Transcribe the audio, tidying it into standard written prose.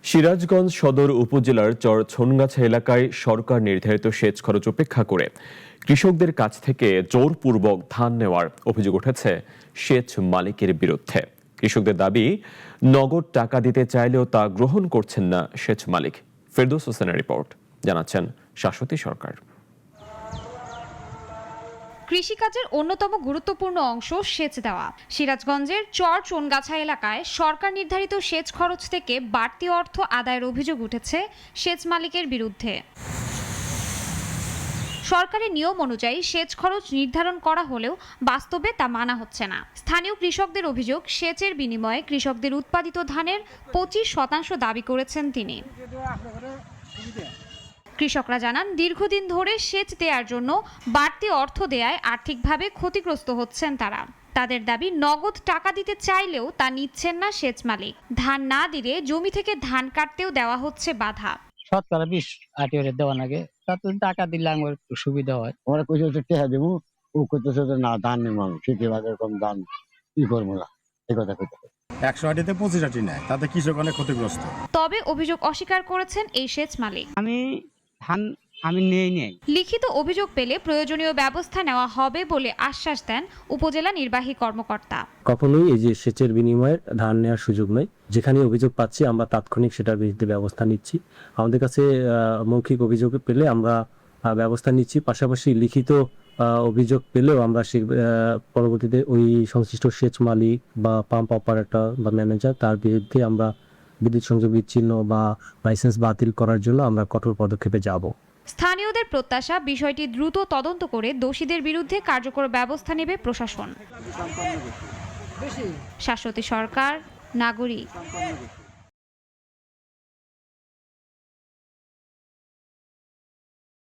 সিরাজগঞ্জ সদর উপজেলার চর ছনগাছা এলাকায় সরকার নির্ধারিত সেচ খরচ উপেক্ষা করে কৃষকদের কাছ থেকে জোরপূর্বক ধান নেওয়ার অভিযোগ উঠেছে সেচ মালিকের বিরুদ্ধে। কৃষকদের দাবি, নগদ টাকা দিতে চাইলেও তা গ্রহণ করছেন না সেচ মালিক। ফেরদৌস হোসেনের রিপোর্ট, জানাচ্ছেন শাশ্বতী সরকার। কৃষিকাজের অন্যতম গুরুত্বপূর্ণ অংশ সেচ দেওয়া। সিরাজগঞ্জের চর চোনগাছা এলাকায় সরকার নির্ধারিত সেচ খরচ থেকে বাড়তি অর্থ আদায়ের অভিযোগ উঠেছে সেচ মালিকের বিরুদ্ধে। সরকারি নিয়ম অনুযায়ী সেচ খরচ নির্ধারণ করা হলেও বাস্তবে তা মানা হচ্ছে না। স্থানীয় কৃষকদের অভিযোগ, সেচের বিনিময়ে কৃষকদের উৎপাদিত ধানের 25% দাবি করেছেন তিনি। কৃষকরা জানান, দীর্ঘদিন ধরে সেচ দেওয়ার জন্য বাড়তি অর্থ দেয়ায় আর্থিকভাবে ক্ষতিগ্রস্ত হচ্ছেন তারা। তাদের দাবি, নগদ টাকা দিতে চাইলেও তা নিচ্ছেন না সেচ মালিক। ধান না দিলে জমি থেকে ধান কাটতেও দেওয়া হচ্ছে বাধা। শতকরা 20-80 দেওয়া লাগে, তাতে টাকা দিলে আমার একটু সুবিধা হয়। আমরা কইছে টাকা দেবো, ও কইতেছে না ধান নেবো, আমি খেতে বাজার কম দাম কি করবো না, এই কথা কইতে 180-তে 25 নেয়, তাতে কৃষক অনেক ক্ষতিগ্রস্ত। তবে অভিযোগ অস্বীকার করেছেন এই সেচ মালিক। আমি নেই। লিখিত অভিযোগ পেলে প্রয়োজনীয় ব্যবস্থা নেওয়া হবে বলে আশ্বাস দেন উপজেলা নির্বাহী কর্মকর্তা। কখনোই এই যে সেচের বিনিময়ে ধান নেওয়ার সুযোগ নেই। যেখানে অভিযোগ পাচ্ছি আমরা তাৎক্ষণিক সেটার বিরুদ্ধে ব্যবস্থা নিচ্ছি। আমাদের কাছে মৌখিক অভিযোগ পেলে আমরা ব্যবস্থা নিচ্ছি, পাশাপাশি লিখিত অভিযোগ পেলেও আমরা পরবর্তীতে ওই সংশ্লিষ্ট সেচ মালিক বা পাম্প অপারেটর বা ম্যানেজার তার বিরুদ্ধে আমরা বিদ্যুৎ সংযোগ বিচ্ছিন্ন বা লাইসেন্স বাতিল করার জন্য আমরা কঠোর পদক্ষেপে যাব। স্থানীয়দের প্রত্যাশা, বিষয়টি দ্রুত তদন্ত করে দোষীদের বিরুদ্ধে কার্যকর ব্যবস্থা নেবে প্রশাসন। শাশ্বতী সরকার, নাগরিক।